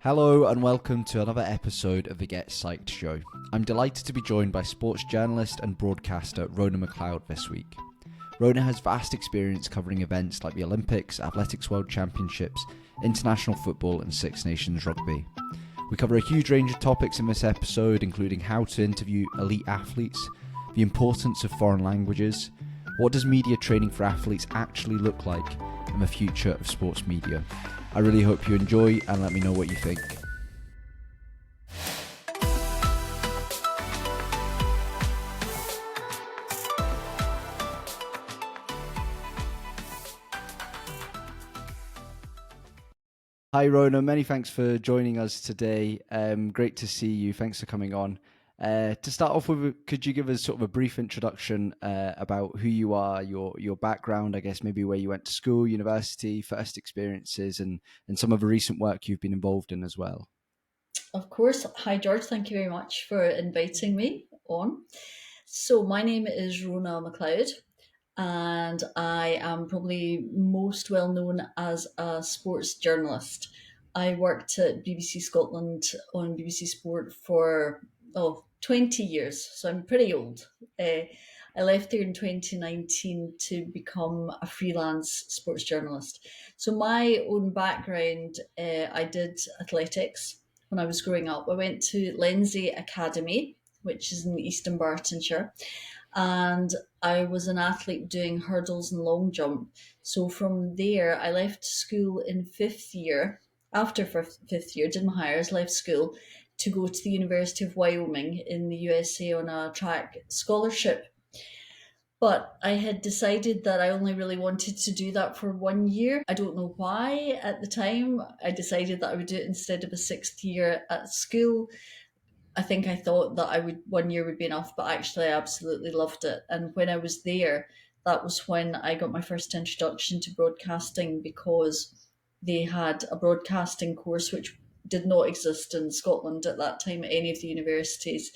Hello and welcome to another episode of the Get Psyched Show. I'm delighted to be joined by sports journalist and broadcaster Rhona McLeod this week. Rhona has vast experience covering events like the Olympics, Athletics World Championships, international football and Six Nations Rugby. We cover a huge range of topics in this episode, including how to interview elite athletes, the importance of foreign languages, what does media training for athletes actually look like, and the future of sports media. I really hope you enjoy and let me know what you think. Hi Rhona, many thanks for joining us today. Great to see you. Thanks for coming on. To start off with, could you give us sort of a brief introduction about who you are, your background, I guess maybe where you went to school, university, first experiences, and some of the recent work you've been involved in as well? Of course. Hi, George. Thank you very much for inviting me on. So, my name is Rhona McLeod, and I am probably most well known as a sports journalist. I worked at BBC Scotland on BBC Sport for 20 years, so I'm pretty old. I left there in 2019 to become a freelance sports journalist. So, my own background, I did athletics when I was growing up. I went to Lenzie Academy, which is in Eastern Bartonshire, and I was an athlete doing hurdles and long jump. So from there, I left school in fifth year. After fifth year, did my hires, left school to go to the University of Wyoming in the USA on a track scholarship. But I had decided that I only really wanted to do that for 1 year. I don't know why at the time. I decided that I would do it instead of a sixth year at school. I think I thought that I would 1 year would be enough, but actually I absolutely loved it. And when I was there, that was when I got my first introduction to broadcasting, because they had a broadcasting course which did not exist in Scotland at that time at any of the universities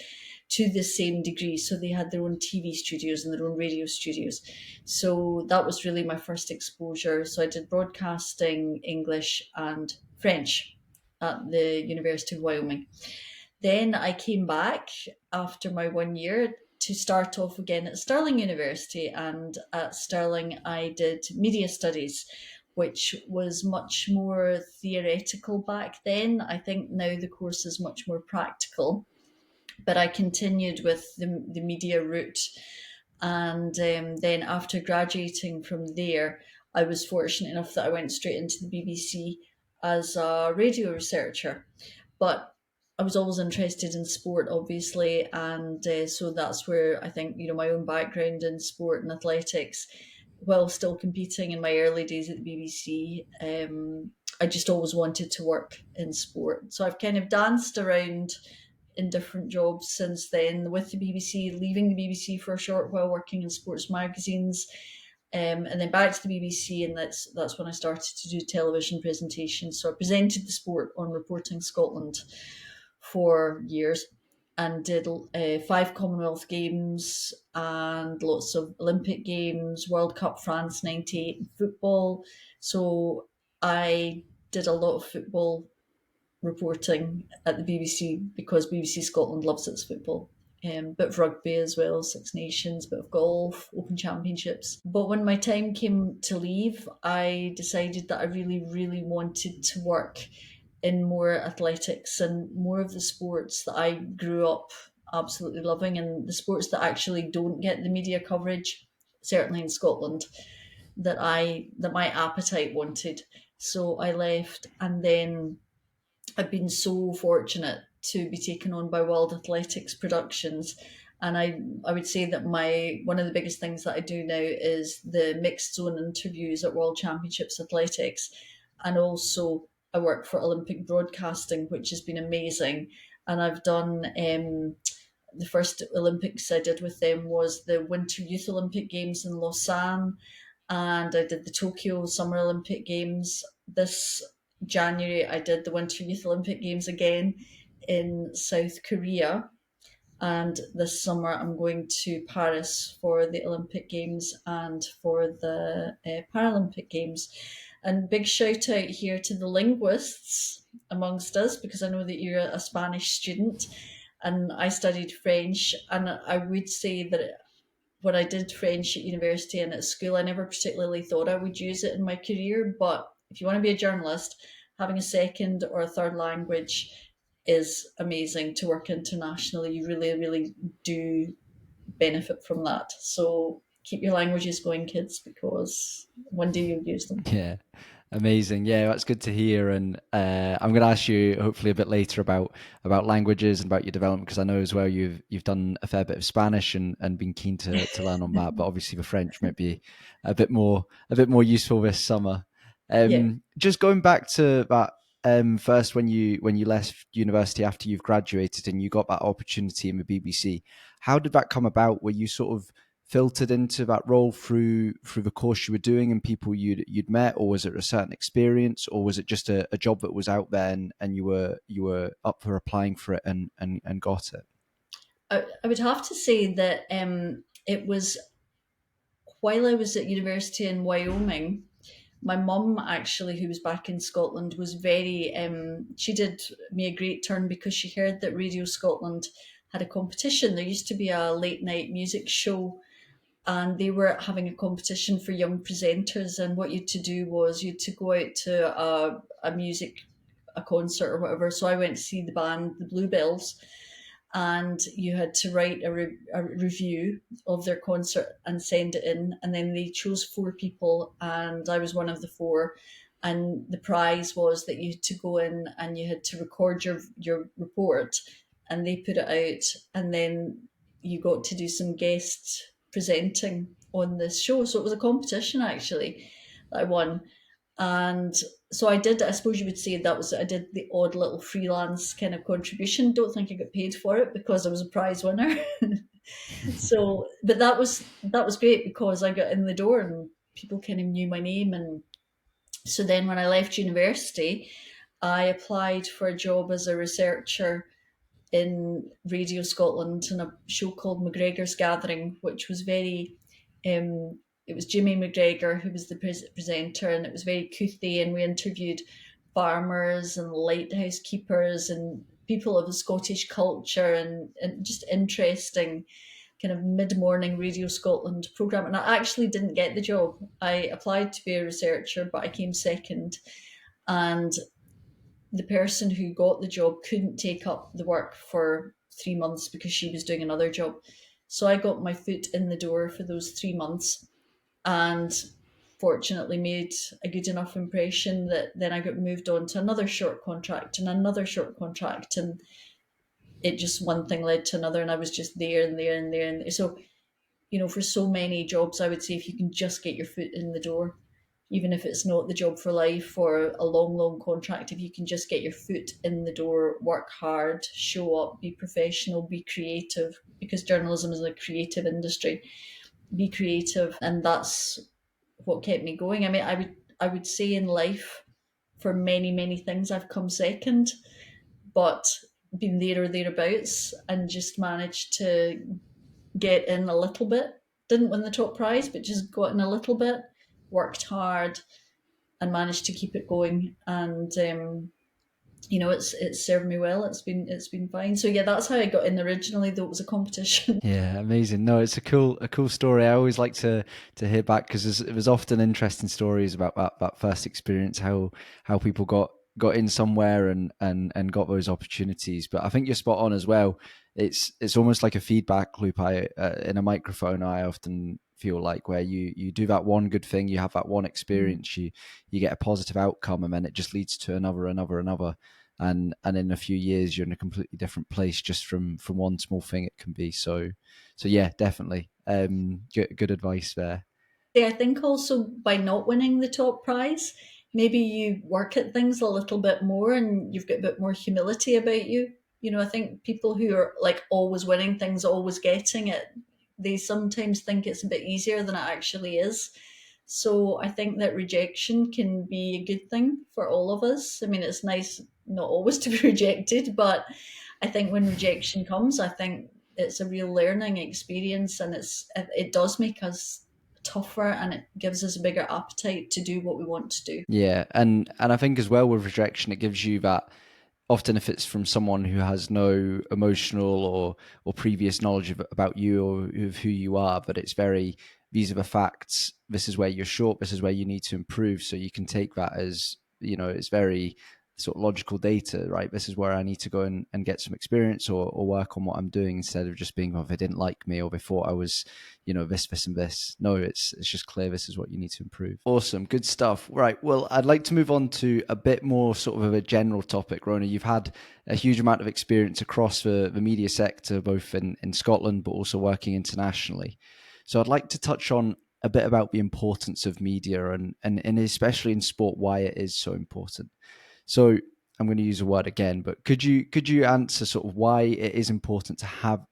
to the same degree. So they had their own TV studios and their own radio studios. So that was really my first exposure. So I did broadcasting, English, and French at the University of Wyoming. Then I came back after my 1 year to start off again at Stirling University. And at Stirling, I did media studies, which was much more theoretical back then. I think now the course is much more practical. But I continued with the media route. And then after graduating from there, I was fortunate enough that I went straight into the BBC as a radio researcher. But I was always interested in sport, obviously, and so that's where I think my own background in sport and athletics, while still competing in my early days at the BBC, I just always wanted to work in sport. So I've kind of danced around in different jobs since then, with the BBC, leaving the BBC for a short while, working in sports magazines, and then back to the BBC, and that's when I started to do television presentations. So I presented the sport on Reporting Scotland for years, and did 5 Commonwealth Games and lots of Olympic Games, World Cup France '98 in football. So I did a lot of football reporting at the BBC because BBC Scotland loves its football. Bit of rugby as well, Six Nations, bit of golf, Open Championships. But when my time came to leave, I decided that I really, really wanted to work in more athletics and more of the sports that I grew up absolutely loving, and the sports that actually don't get the media coverage, certainly in Scotland, that my appetite wanted. So I left, and then I've been so fortunate to be taken on by World Athletics Productions. And I would say that my one of the biggest things that I do now is the mixed zone interviews at World Championships Athletics. And also I work for Olympic Broadcasting, which has been amazing. And I've done the first Olympics I did with them was the Winter Youth Olympic Games in Lausanne, and I did the Tokyo Summer Olympic Games. This January, I did the Winter Youth Olympic Games again in South Korea. And this summer, I'm going to Paris for the Olympic Games and for the Paralympic Games. And big shout out here to the linguists amongst us, because I know that you're a Spanish student and I studied French. And I would say that when I did French at university and at school, I never particularly thought I would use it in my career. But if you want to be a journalist, having a second or a third language is amazing to work internationally. You really, really do benefit from that. So keep your languages going, kids, because one day you'll use them. Yeah, amazing. Yeah, that's good to hear. And I'm going to ask you hopefully a bit later about languages and about your development, because I know as well you've done a fair bit of Spanish and been keen to learn on that. But obviously the French might be a bit more useful this summer. Yeah. Just going back to that. First, when you left university after you've graduated and you got that opportunity in the BBC, how did that come about? Were you sort of filtered into that role through the course you were doing and people you'd met, or was it a certain experience, or was it just a job that was out there and you were up for applying for it and got it? I would have to say that it was while I was at university in Wyoming. My mum, actually, who was back in Scotland, was very, she did me a great turn because she heard that Radio Scotland had a competition. There used to be a late night music show and they were having a competition for young presenters. And what you had to do was you had to go out to a concert or whatever. So I went to see the band, the Bluebells, and you had to write a review of their concert and send it in. And then they chose four people, and I was one of the four. And the prize was that you had to go in and you had to record your report, and they put it out. And then you got to do some guest presenting on this show. So it was a competition actually that I won. And so I did, I suppose you would say that was, I did the odd little freelance kind of contribution. Don't think I got paid for it because I was a prize winner. So, but that was great because I got in the door and people kind of knew my name. And so then when I left university, I applied for a job as a researcher in Radio Scotland in a show called McGregor's Gathering, which was very, it was Jimmy McGregor who was the presenter, and it was very couthy. And we interviewed farmers and lighthouse keepers and people of the Scottish culture, and just interesting kind of mid-morning Radio Scotland programme. And I actually didn't get the job. I applied to be a researcher, but I came second. And the person who got the job couldn't take up the work for 3 months because she was doing another job. So I got my foot in the door for those 3 months and fortunately made a good enough impression that then I got moved on to another short contract and another short contract. And it just one thing led to another. And I was just there and there and there. And there. So, for so many jobs, I would say if you can just get your foot in the door, even if it's not the job for life or a long, long contract, if you can just get your foot in the door, work hard, show up, be professional, be creative, because journalism is a creative industry. Be creative, and that's what kept me going. I mean, I would say in life, for many, many things, I've come second, but been there or thereabouts, and just managed to get in a little bit. Didn't win the top prize, but just got in a little bit, worked hard, and managed to keep it going. And it's served me well. It's been fine. So yeah, that's how I got in originally. Though it was a competition. Yeah, amazing. No, it's a cool story. I always like to hear back because there's often interesting stories about that first experience, how people got in somewhere and got those opportunities. But I think you're spot on as well. It's almost like a feedback loop. I in a microphone, I often feel like where you do that one good thing, you have that one experience, you get a positive outcome, and then it just leads to another, and in a few years you're in a completely different place just from one small thing it can be. So yeah, definitely good advice there. I think also by not winning the top prize, maybe you work at things a little bit more and you've got a bit more humility about you. I think people who are like always winning things, always getting it, they sometimes think it's a bit easier than it actually is. So I think that rejection can be a good thing for all of us. I mean, it's nice not always to be rejected, but I think when rejection comes, I think it's a real learning experience, and it does make us tougher, and it gives us a bigger appetite to do what we want to do. Yeah, and I think as well with rejection, it gives you that, often if it's from someone who has no emotional or previous knowledge about you or of who you are, but it's very, these are the facts, this is where you're short, this is where you need to improve, so you can take that as, it's very sort of logical data, right? This is where I need to go and get some experience or work on what I'm doing, instead of just being, oh, they didn't like me or they thought I was, this and this. No, it's just clear this is what you need to improve. Awesome, good stuff. Right, well, I'd like to move on to a bit more sort of a general topic. Rhona, you've had a huge amount of experience across the media sector, both in Scotland but also working internationally. So I'd like to touch on a bit about the importance of media and especially in sport, why it is so important. So I'm going to use a word again, but could you answer sort of why it is important to have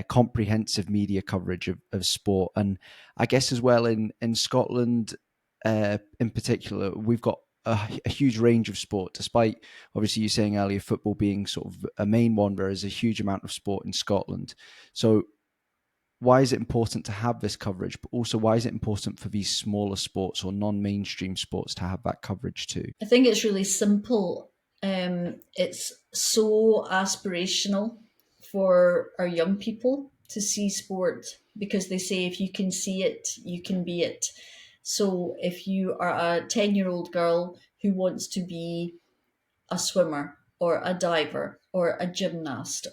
comprehensive media coverage of sport? And I guess as well in Scotland, in particular, we've got a huge range of sport, despite obviously you saying earlier football being sort of a main one. There is a huge amount of sport in Scotland. So why is it important to have this coverage, but also why is it important for these smaller sports or non-mainstream sports to have that coverage too? I think it's really simple. It's so aspirational for our young people to see sport, because they say if you can see it, you can be it. So if you are a 10-year-old girl who wants to be a swimmer or a diver or a gymnast,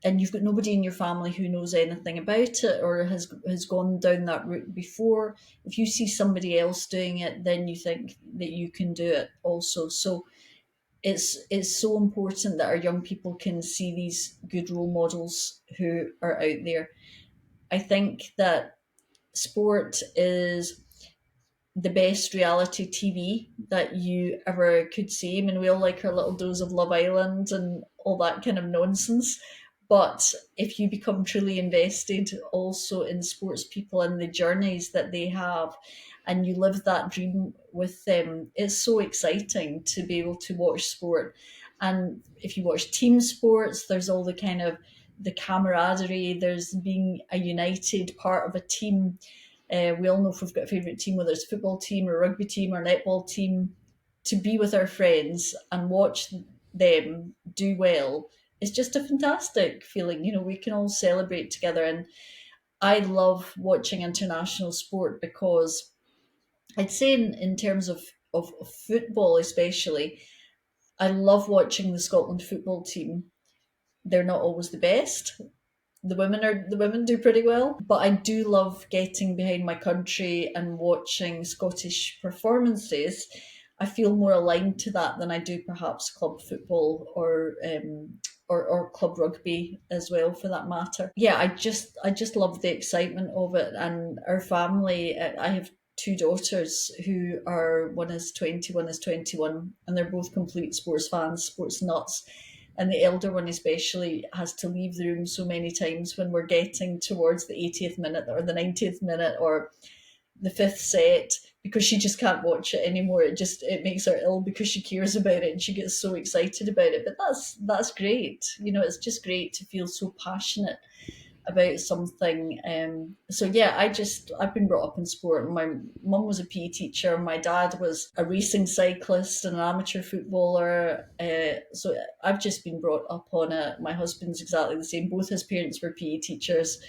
and you've got nobody in your family who knows anything about it or has gone down that route before, if you see somebody else doing it, then you think that you can do it also. So it's so important that our young people can see these good role models who are out there. I think that sport is the best reality TV that you ever could see. I mean, we all like our little dose of Love Island and all that kind of nonsense. But if you become truly invested also in sports people and the journeys that they have, and you live that dream with them, it's so exciting to be able to watch sport. And if you watch team sports, there's all the kind of the camaraderie, there's being a united part of a team. We all know if we've got a favourite team, whether it's a football team or a rugby team or a netball team, to be with our friends and watch them do well, it's just a fantastic feeling. We can all celebrate together. And I love watching international sport because I'd say in terms of football especially, I love watching the Scotland football team. They're not always the best. The women do pretty well, but I do love getting behind my country and watching Scottish performances. I feel more aligned to that than I do perhaps club football or club rugby as well, for that matter. Yeah, I just love the excitement of it, and our family. I have two daughters who are, one is 20, one is 21, and they're both complete sports fans, sports nuts. And the elder one especially has to leave the room so many times when we're getting towards the 80th minute or the 90th minute or the fifth set, because she just can't watch it anymore. It makes her ill because she cares about it and she gets so excited about it. But that's great. It's just great to feel so passionate about something. So yeah, I've been brought up in sport. My mum was a PE teacher. My dad was a racing cyclist and an amateur footballer. So I've just been brought up on it. My husband's exactly the same. Both his parents were PE teachers.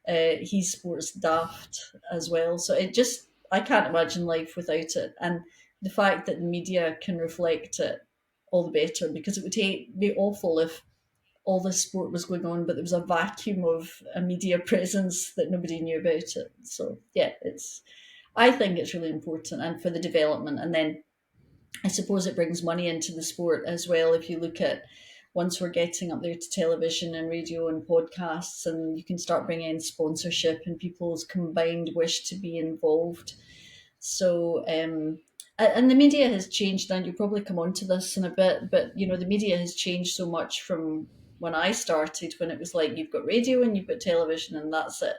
He's sports daft as well. So I can't imagine life without it. And the fact that the media can reflect it, all the better, because it would be awful if all this sport was going on, but there was a vacuum of a media presence that nobody knew about it. So yeah, I think it's really important, and for the development. And then I suppose it brings money into the sport as well. If you look at, once we're getting up there to television and radio and podcasts, and you can start bringing in sponsorship and people's combined wish to be involved. So, and the media has changed, and you'll probably come on to this in a bit, but the media has changed so much from when I started, when it was like you've got radio and you've got television and that's it.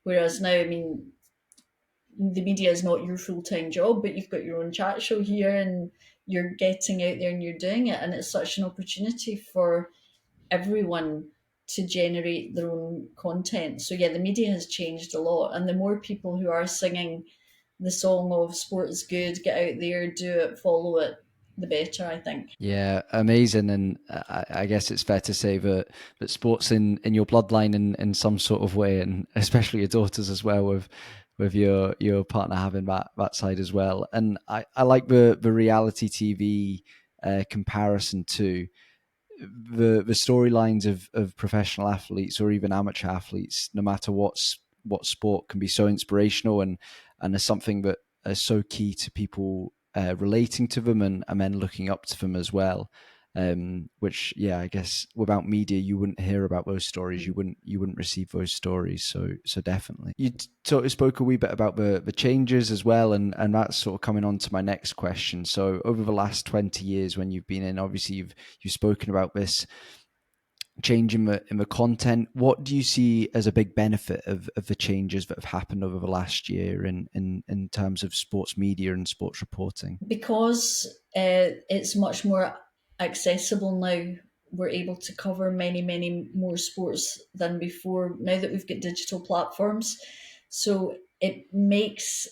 Whereas now, I mean, the media is not your full-time job, but you've got your own chat show here and you're getting out there and you're doing it. And it's such an opportunity for everyone to generate their own content. So yeah, the media has changed a lot, and the more people who are singing the song of sport is good, get out there, do it, follow it, the better, I think. Yeah, amazing, and I guess it's fair to say that sports in your bloodline in some sort of way, and especially your daughters as well, with your partner having that side as well. And I like the reality TV comparison too. The storylines of professional athletes or even amateur athletes, no matter what sport, can be so inspirational and is something that is so key to people relating to them and then looking up to them as well. Which, yeah, I guess without media, you wouldn't hear about those stories. You wouldn't receive those stories. So definitely, you sort of spoke a wee bit about the changes as well, and that's sort of coming on to my next question. So over the last 20 years, when you've been in, obviously you've spoken about this change in the content. What do you see as a big benefit of the changes that have happened over the last year in terms of sports media and sports reporting? Because it's much more accessible now, we're able to cover many, many more sports than before now that we've got digital platforms. So it makes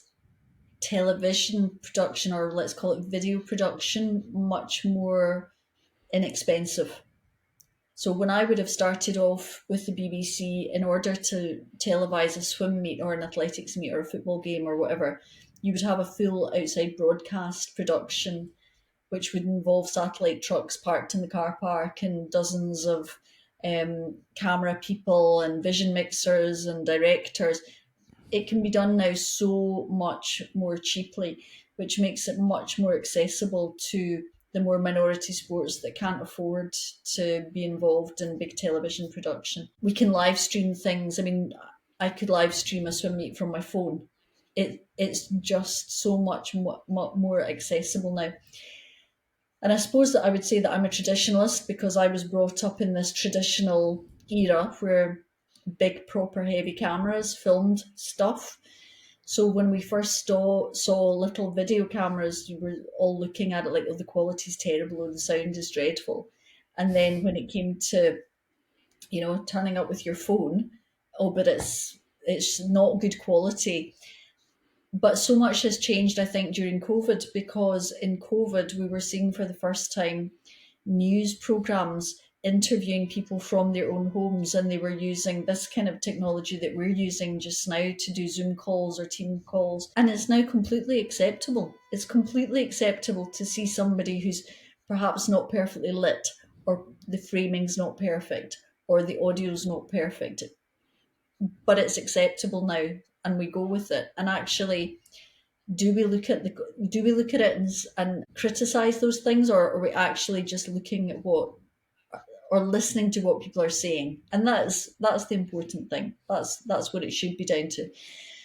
television production, or let's call it video production, much more inexpensive. So when I would have started off with the BBC, in order to televise a swim meet or an athletics meet or a football game or whatever, you would have a full outside broadcast production, which would involve satellite trucks parked in the car park and dozens of camera people and vision mixers and directors. It can be done now so much more cheaply, which makes it much more accessible to the more minority sports that can't afford to be involved in big television production. We can live stream things. I mean, I could live stream a swim meet from my phone. It's just so much more accessible now. And I suppose that I would say that I'm a traditionalist because I was brought up in this traditional era where big, proper, heavy cameras filmed stuff. So when we first saw little video cameras, you were all looking at it like, oh, the quality's terrible or the sound is dreadful. And then when it came to, turning up with your phone, oh, but it's not good quality. But so much has changed, I think, during COVID, because in COVID we were seeing for the first time news programs interviewing people from their own homes, and they were using this kind of technology that we're using just now to do Zoom calls or team calls, and it's now completely acceptable. It's completely acceptable to see somebody who's perhaps not perfectly lit, or the framing's not perfect, or the audio's not perfect, but it's acceptable now, and we go with it. And actually, do we look at it and criticize those things, or are we actually just looking at what, or listening to what people are saying? And that's the important thing. That's what it should be down to.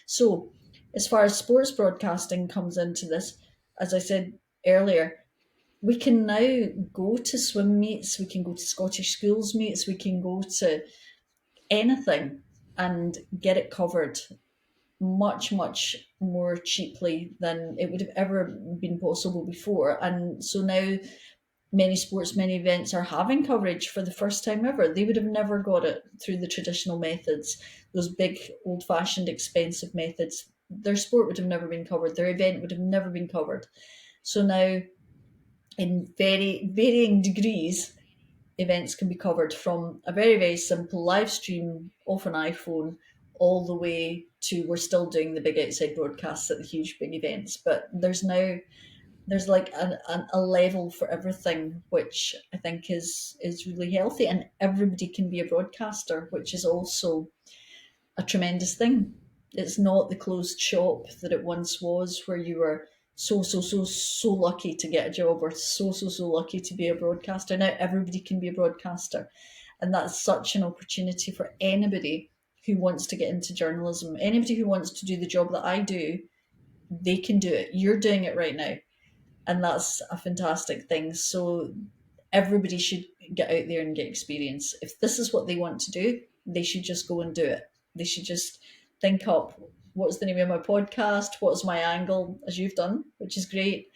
So as far as sports broadcasting comes into this, as I said earlier, we can now go to swim meets, we can go to Scottish schools meets, we can go to anything and get it covered much, much more cheaply than it would have ever been possible before. And so now many sports, many events are having coverage for the first time ever. They would have never got it through the traditional methods, those big, old fashioned, expensive methods. Their sport would have never been covered, their event would have never been covered. So now, in very varying degrees, events can be covered from a very, very simple live stream off an iPhone all the way to, we're still doing the big outside broadcasts at the huge big events. But there's like a level for everything, which I think is really healthy, and everybody can be a broadcaster, which is also a tremendous thing. It's not the closed shop that it once was, where you were so lucky to get a job, or so lucky to be a broadcaster. Now everybody can be a broadcaster, and that's such an opportunity for anybody who wants to get into journalism. Anybody who wants to do the job that I do, they can do it. You're doing it right now, and that's a fantastic thing. So everybody should get out there and get experience. If this is what they want to do, they should just go and do it. They should just think up, what's the name of my podcast, what's my angle, as you've done, which is great,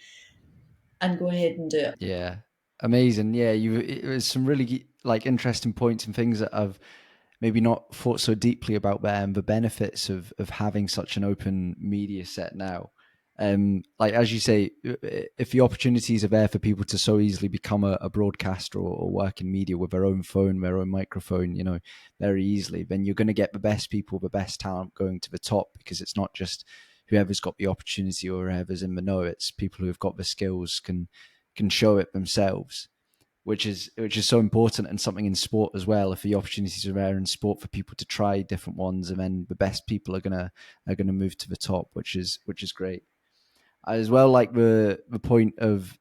and go ahead and do it. Yeah, amazing. Yeah, it was some really like interesting points and things that I've maybe not thought so deeply about the benefits of having such an open media set now. Like as you say, if the opportunities are there for people to so easily become a broadcaster or work in media with their own phone, their own microphone, you know, very easily, then you're going to get the best people, the best talent going to the top, because it's not just whoever's got the opportunity or whoever's in the know. It's people who have got the skills can show it themselves, which is so important, and something in sport as well. If the opportunities are there in sport for people to try different ones, and then the best people are gonna move to the top, which is great. I as well like the point of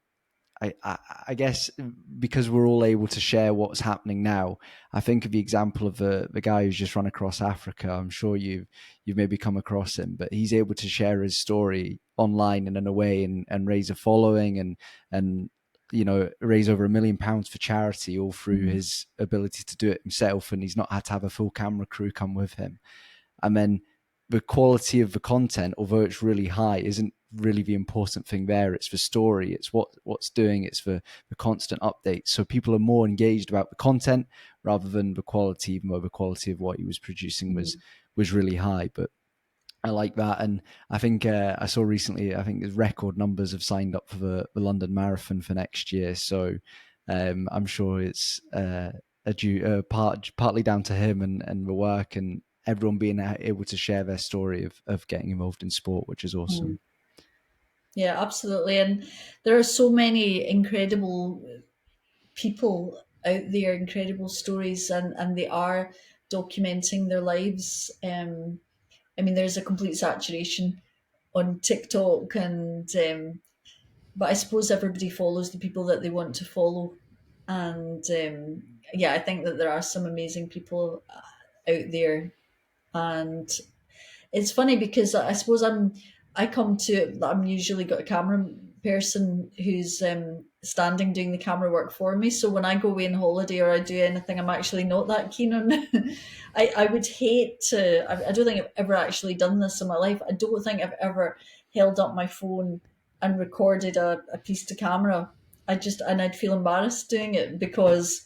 I guess because we're all able to share what's happening now. I think of the example of the guy who's just run across Africa. I'm sure you've maybe come across him, but he's able to share his story online and in a way and raise a following and you know raise over £1 million for charity, all through his ability to do it himself, and he's not had to have a full camera crew come with him. And then the quality of the content, although it's really high, isn't really the important thing there. It's the story. It's what's doing. It's the constant updates. So people are more engaged about the content rather than the quality, even though the quality of what he was producing was really high. But I like that, and I think I saw recently. I think there's record numbers have signed up for the London Marathon for next year. So I'm sure it's partly down to him and the work and everyone being able to share their story of getting involved in sport, which is awesome. Yeah, absolutely. And there are so many incredible people out there, incredible stories, and they are documenting their lives. I mean, there's a complete saturation on TikTok, and but I suppose everybody follows the people that they want to follow, and yeah, I think that there are some amazing people out there, and it's funny because I suppose I'm usually got a camera person who's standing doing the camera work for me. So when I go away on holiday or I do anything, I'm actually not that keen on. I would hate to. I don't think I've ever actually done this in my life. I don't think I've ever held up my phone and recorded a piece to camera. I'd feel embarrassed doing it because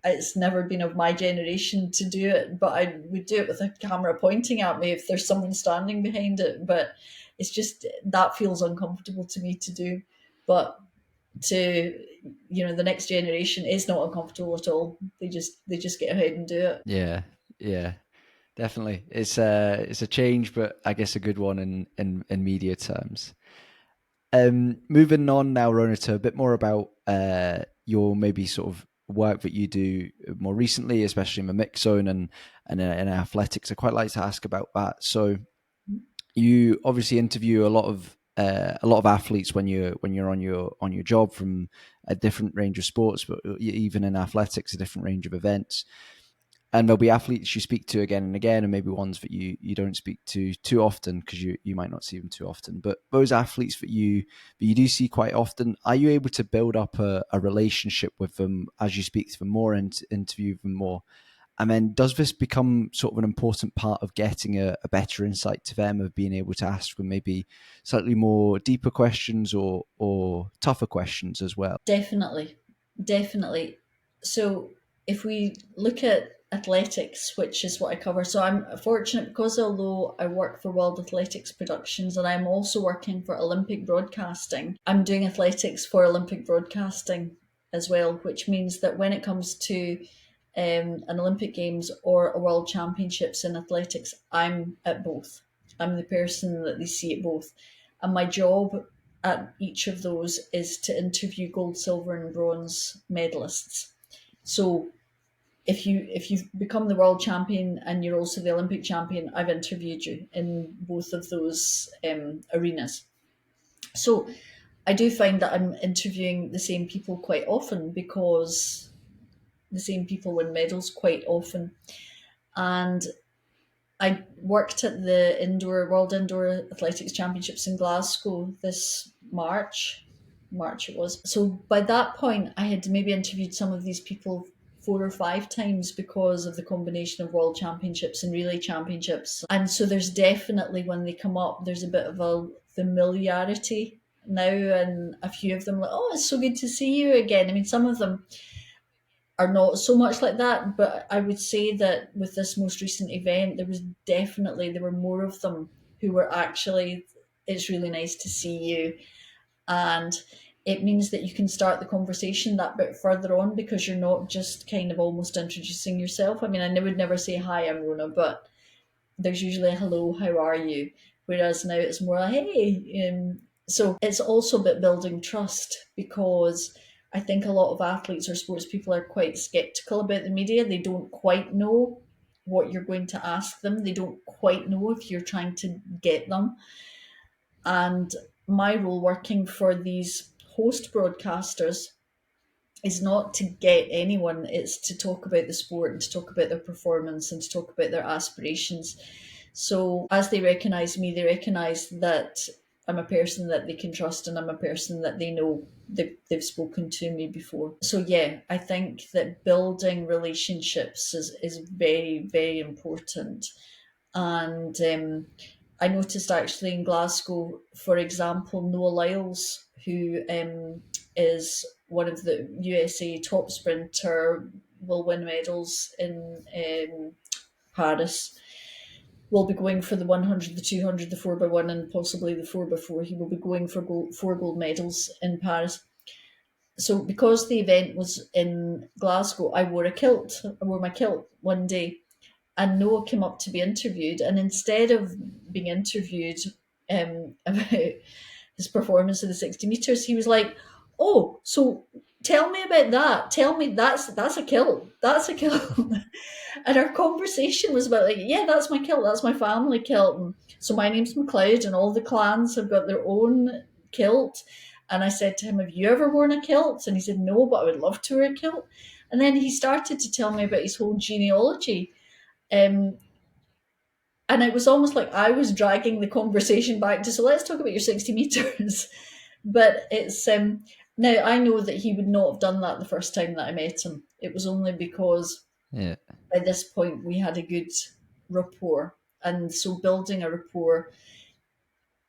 it's never been of my generation to do it, but I would do it with a camera pointing at me if there's someone standing behind it. But it's just that feels uncomfortable to me to do. But to the next generation is not uncomfortable at all. They just get ahead and do it. Yeah, yeah, definitely. It's a change, but I guess a good one in media terms. Moving on now, Rona, to a bit more about your maybe sort of work that you do more recently, especially in the mix zone and in athletics. I quite like to ask about that. So you obviously interview a lot of athletes when you're on your job from a different range of sports, but even in athletics, a different range of events. And there'll be athletes you speak to again and again, and maybe ones that you don't speak to too often because you might not see them too often. But those athletes that you do see quite often, are you able to build up a relationship with them as you speak to them more and interview them more? And then does this become sort of an important part of getting a better insight to them, of being able to ask them maybe slightly more deeper questions or tougher questions as well? Definitely, definitely. So if we look at athletics, which is what I cover, so I'm fortunate because although I work for World Athletics Productions and I'm also working for Olympic Broadcasting, I'm doing athletics for Olympic Broadcasting as well, which means that when it comes to an Olympic Games or a World Championships in athletics, I'm at both. I'm the person that they see at both. And my job at each of those is to interview gold, silver, and bronze medalists. So if you've become the world champion and you're also the Olympic champion, I've interviewed you in both of those arenas. So I do find that I'm interviewing the same people quite often because the same people win medals quite often. And I worked at the World Indoor Athletics Championships in Glasgow this March. March it was. So by that point, I had maybe interviewed some of these people 4 or 5 times because of the combination of World Championships and Relay Championships. And so there's definitely, when they come up, there's a bit of a familiarity now, and a few of them like, oh, it's so good to see you again. I mean, some of them are not so much like that. But I would say that with this most recent event, there were more of them who were actually, it's really nice to see you. And it means that you can start the conversation that bit further on, because you're not just kind of almost introducing yourself. I mean, I would never say, hi, I'm Rhona, but there's usually a hello, how are you? Whereas now it's more like, hey. So it's also about building trust, because I think a lot of athletes or sports people are quite skeptical about the media. They don't quite know what you're going to ask them, they don't quite know if you're trying to get them. And my role working for these host broadcasters is not to get anyone, it's to talk about the sport and to talk about their performance and to talk about their aspirations. So as they recognise me, they recognise that I'm a person that they can trust, and I'm a person that they know they've spoken to me before. So yeah, I think that building relationships is very, very important. And I noticed actually in Glasgow, for example, Noah Lyles, who is one of the USA top sprinter, will win medals in Paris, will be going for the 100, the 200, the 4x1, and possibly the 4x4. He will be going for four gold medals in Paris. So because the event was in Glasgow, I wore a kilt. I wore my kilt one day, and Noah came up to be interviewed, and instead of being interviewed about his performance of the 60 meters, he was like, "Oh, so tell me about that. Tell me, that's a kilt. That's a kilt." And our conversation was about, like, yeah, that's my kilt. That's my family kilt. And so my name's McLeod, and all the clans have got their own kilt. And I said to him, "Have you ever worn a kilt?" And he said, "No, but I would love to wear a kilt." And then he started to tell me about his whole genealogy. Um, and it was almost like I was dragging the conversation back to, so let's talk about your 60 meters. But it's now I know that he would not have done that the first time that I met him. It was only because Yeah. by this point we had a good rapport. And so building a rapport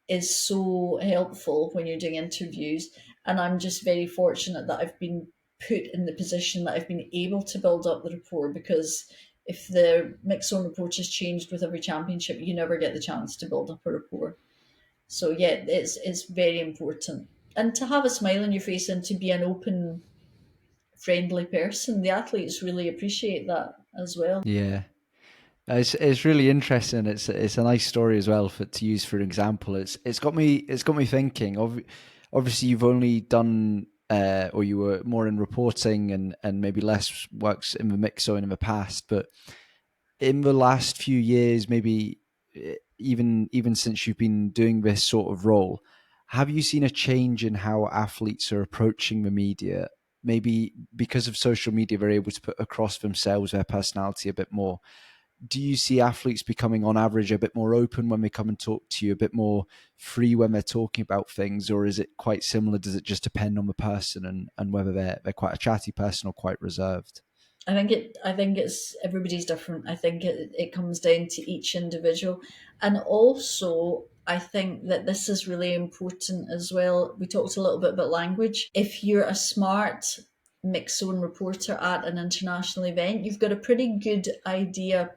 is so helpful when you're doing interviews. And I'm just very fortunate that I've been put in the position that I've been able to build up the rapport, because if the mixed zone approach has changed with every championship, you never get the chance to build up a rapport. So yeah, it's very important. And to have a smile on your face and to be an open, friendly person, the athletes really appreciate that as well. Yeah. It's really interesting. It's a nice story as well for to use for an example. It's got me thinking. Obviously, you've only done or you were more in reporting and maybe less works in the mix zone in the past. But in the last few years, maybe even since you've been doing this sort of role, have you seen a change in how athletes are approaching the media? Maybe because of social media, they're able to put across themselves, their personality a bit more. Do you see athletes becoming on average a bit more open when they come and talk to you, a bit more free when they're talking about things, or is it quite similar? Does it just depend on the person and whether they're quite a chatty person or quite reserved? I think it's everybody's different. I think it comes down to each individual. And also I think that this is really important as well. We talked a little bit about language. If you're a smart mixed zone reporter at an international event, you've got a pretty good idea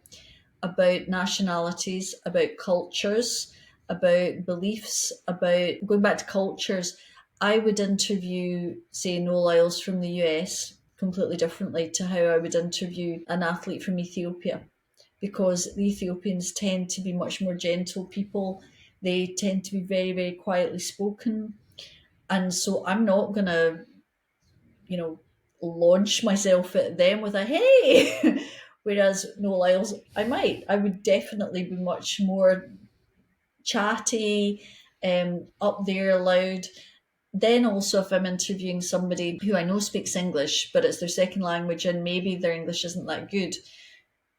about nationalities, about cultures, about beliefs, about going back to cultures. I would interview, say, Noel Lyles from the US completely differently to how I would interview an athlete from Ethiopia, because the Ethiopians tend to be much more gentle people. They tend to be very, very quietly spoken. And so I'm not going to, you know, launch myself at them with a hey. Whereas Noel Lyles, I would definitely be much more chatty, up there, loud. Then also, if I'm interviewing somebody who I know speaks English, but it's their second language and maybe their English isn't that good,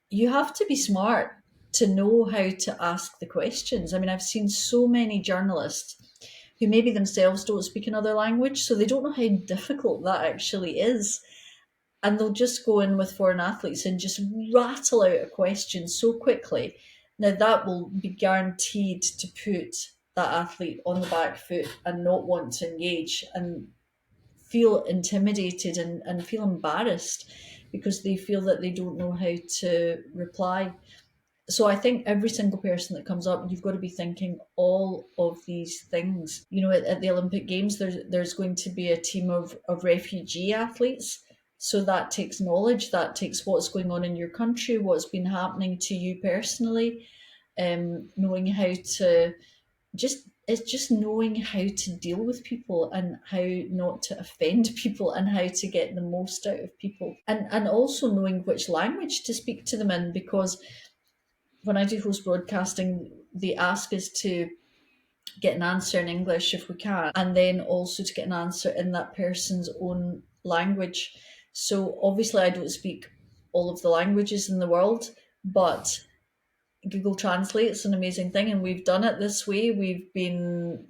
you have to be smart to know how to ask the questions. I mean, I've seen so many journalists who maybe themselves don't speak another language, so they don't know how difficult that actually is. And they'll just go in with foreign athletes and just rattle out a question so quickly. Now, that will be guaranteed to put that athlete on the back foot and not want to engage. And feel intimidated and feel embarrassed because they feel that they don't know how to reply. So I think every single person that comes up, you've got to be thinking all of these things. You know, at the Olympic Games, there's going to be a team of refugee athletes. So that takes knowledge, that takes what's going on in your country, what's been happening to you personally, knowing how to it's just knowing how to deal with people and how not to offend people and how to get the most out of people, and also knowing which language to speak to them in, because when I do host broadcasting, they ask us to get an answer in English if we can, and then also to get an answer in that person's own language. So obviously, I don't speak all of the languages in the world, but Google Translate's an amazing thing, and we've done it this way. We've been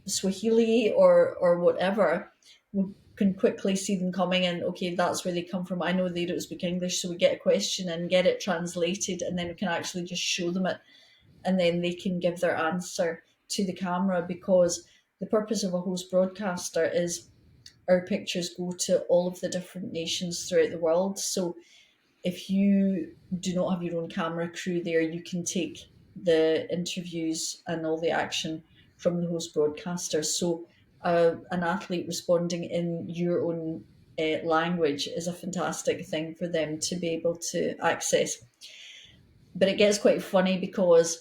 Swahili or whatever. We can quickly see them coming in. Okay, that's where they come from. I know they don't speak English, so we get a question and get it translated, and then we can actually just show them it, and then they can give their answer to the camera, because the purpose of a host broadcaster is our pictures go to all of the different nations throughout the world. So if you do not have your own camera crew there, you can take the interviews and all the action from the host broadcaster. So an athlete responding in your own language is a fantastic thing for them to be able to access. But it gets quite funny because,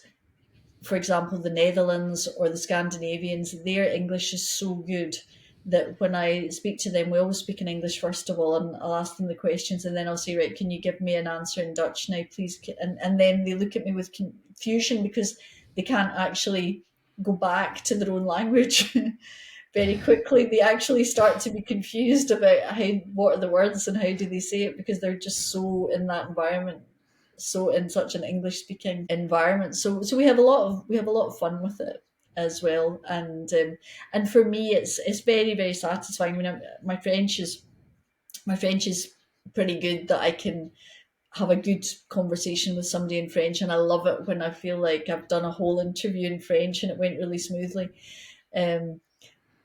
for example, the Netherlands or the Scandinavians, their English is so good that when I speak to them, we always speak in English first of all, and I'll ask them the questions, and then I'll say, right, can you give me an answer in Dutch now, please? And then they look at me with confusion because they can't actually go back to their own language very quickly. They actually start to be confused about what are the words and how do they say it, because they're just so in that environment, so in such an English speaking environment. So we have a lot of fun with it as well, and for me it's very, very satisfying. I mean, my French is pretty good, that I can have a good conversation with somebody in French, and I love it when I feel like I've done a whole interview in French and it went really smoothly. Um,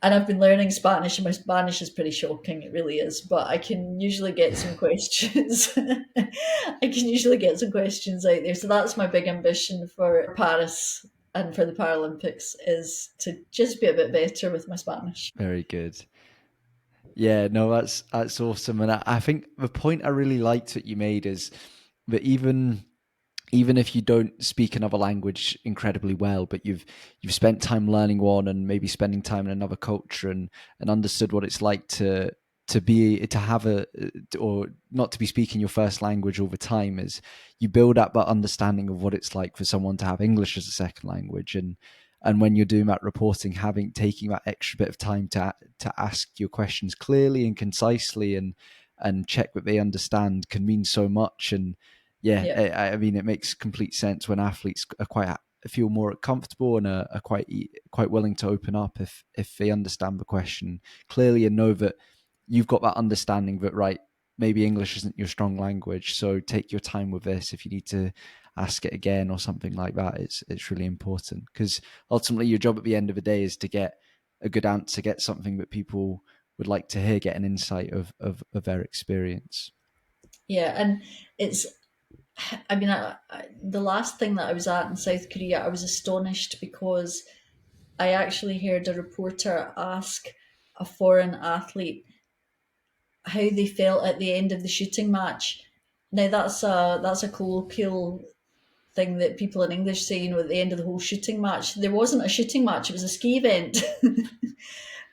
and I've been learning Spanish, and my Spanish is pretty shocking. It really is, but I can usually get some questions. I can usually get some questions out there. So that's my big ambition for Paris and for the Paralympics, is to just be a bit better with my Spanish. Very good. Yeah, no, that's awesome. And I think the point I really liked that you made is that even if you don't speak another language incredibly well, but you've spent time learning one and maybe spending time in another culture and understood what it's like to have a, or not to be speaking your first language all the time, is you build up that understanding of what it's like for someone to have English as a second language. And when you're doing that reporting, taking that extra bit of time to ask your questions clearly and concisely and check that they understand can mean so much. And yeah, I mean, it makes complete sense when athletes are feel more comfortable and are quite willing to open up if they understand the question clearly and know that you've got that understanding that, right, maybe English isn't your strong language, so take your time with this. If you need to ask it again or something like that, it's really important, because ultimately your job at the end of the day is to get a good answer, get something that people would like to hear, get an insight of their experience. Yeah, and I mean, the last thing that I was at in South Korea, I was astonished because I actually heard a reporter ask a foreign athlete how they felt at the end of the shooting match. Now that's a colloquial thing that people in English say, you know, at the end of the whole shooting match. There wasn't a shooting match, it was a ski event.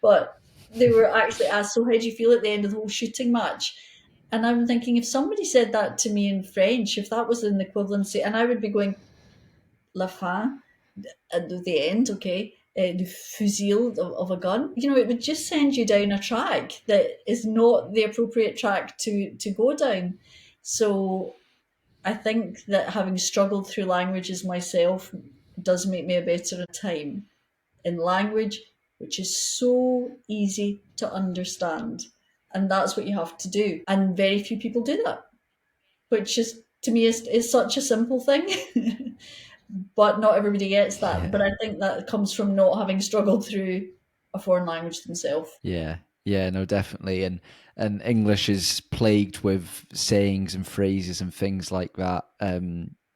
But they were actually asked, so how do you feel at the end of the whole shooting match? And I'm thinking, if somebody said that to me in French, if that was an equivalency, and I would be going, la fin, at the end, okay, the fusil of a gun, you know, it would just send you down a track that is not the appropriate track to go down. So I think that having struggled through languages myself does make me a better time in language, which is so easy to understand. And that's what you have to do. And very few people do that, which is, to me, is such a simple thing. But not everybody gets that. Yeah. But I think that comes from not having struggled through a foreign language themselves. Yeah. Yeah, no, definitely. And English is plagued with sayings and phrases and things like that.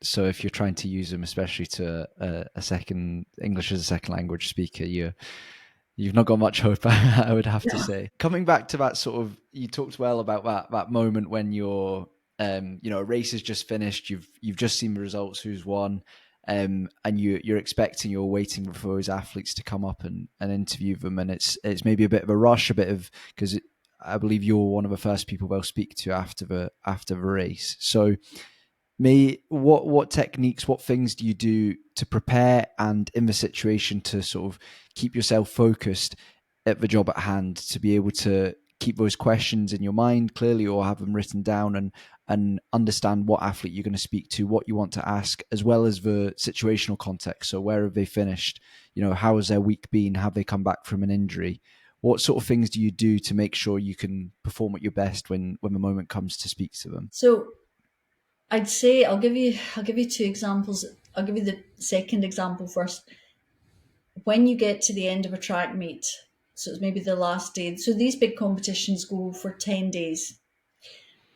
So if you're trying to use them, especially to a second English as a second language speaker, you've not got much hope, I would have to Yeah. say. Coming back to that sort of, you talked well about that moment when you're, a race has just finished. You've just seen the results, who's won, and you're expecting, you're waiting for those athletes to come up and interview them, and it's maybe a bit of a rush, a bit of, because I believe you're one of the first people they'll speak to after the race. So what techniques, what things do you do to prepare and in the situation to sort of keep yourself focused at the job at hand, to be able to keep those questions in your mind clearly or have them written down, and understand what athlete you're going to speak to, what you want to ask, as well as the situational context. So where have they finished? How has their week been? Have they come back from an injury? What sort of things do you do to make sure you can perform at your best when the moment comes to speak to them? So I'd say I'll give you two examples. I'll give you the second example first. When you get to the end of a track meet, so it's maybe the last day. So these big competitions go for 10 days,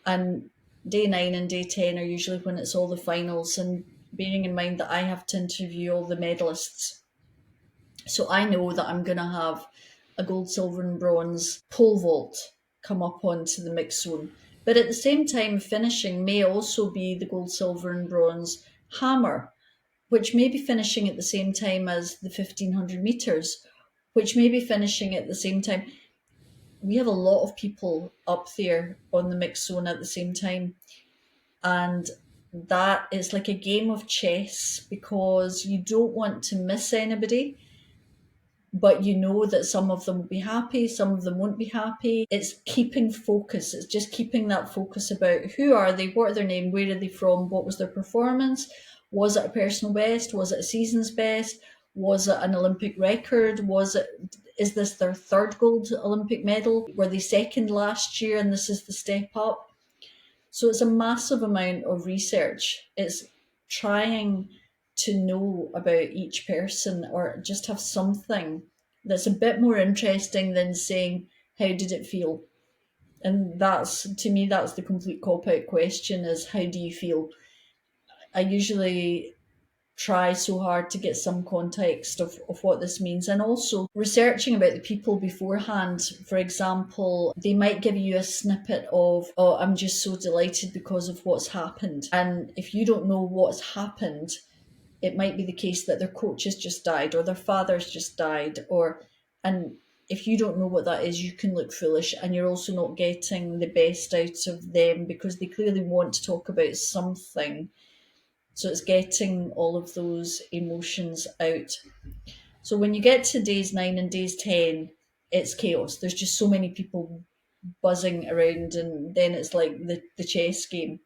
and day 9 and day 10 are usually when it's all the finals. And bearing in mind that I have to interview all the medalists, so I know that I'm going to have a gold, silver, and bronze pole vault come up onto the mix zone. But at the same time, finishing may also be the gold, silver, and bronze hammer, which may be finishing at the same time as the 1500 meters, which may be finishing at the same time. We have a lot of people up there on the mix zone at the same time. And that is like a game of chess, because you don't want to miss anybody, but you know that some of them will be happy, some of them won't be happy. It's keeping focus. It's just keeping that focus about who are they, what are their name, where are they from, what was their performance, was it a personal best, was it a season's best, was it an Olympic record, is this their third gold Olympic medal, were they second last year and this is the step up. So it's a massive amount of research. It's trying to know about each person, or just have something that's a bit more interesting than saying, how did it feel? And that's, to me, that's the complete cop out question, is how do you feel? I usually try so hard to get some context of what this means, and also researching about the people beforehand. For example, they might give you a snippet of, oh, I'm just so delighted because of what's happened. And if you don't know what's happened, it might be the case that their coach has just died, or their father's just died, and if you don't know what that is, you can look foolish, and you're also not getting the best out of them, because they clearly want to talk about something. So it's getting all of those emotions out. So when you get to days 9 and days 10, it's chaos. There's just so many people buzzing around, and then it's like the chess game.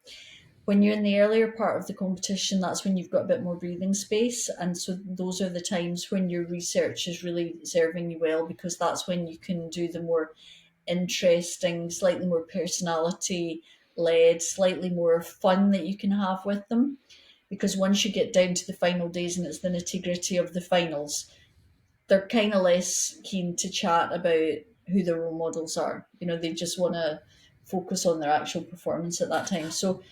When you're in the earlier part of the competition, that's when you've got a bit more breathing space. And so those are the times when your research is really serving you well, because that's when you can do the more interesting, slightly more personality led, slightly more fun that you can have with them. Because once you get down to the final days and it's the nitty gritty of the finals, they're kind of less keen to chat about who their role models are. They just want to focus on their actual performance at that time. So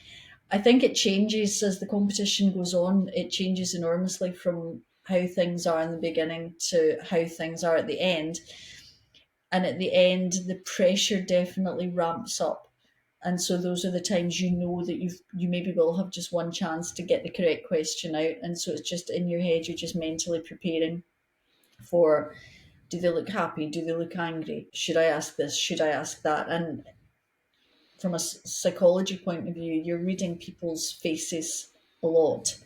I think it changes as the competition goes on. It changes enormously from how things are in the beginning to how things are at the end. And at the end, the pressure definitely ramps up. And so those are the times you know that you maybe will have just one chance to get the correct question out. And so it's just in your head, you're just mentally preparing for, do they look happy? Do they look angry? Should I ask this? Should I ask that? And from a psychology point of view, you're reading people's faces a lot.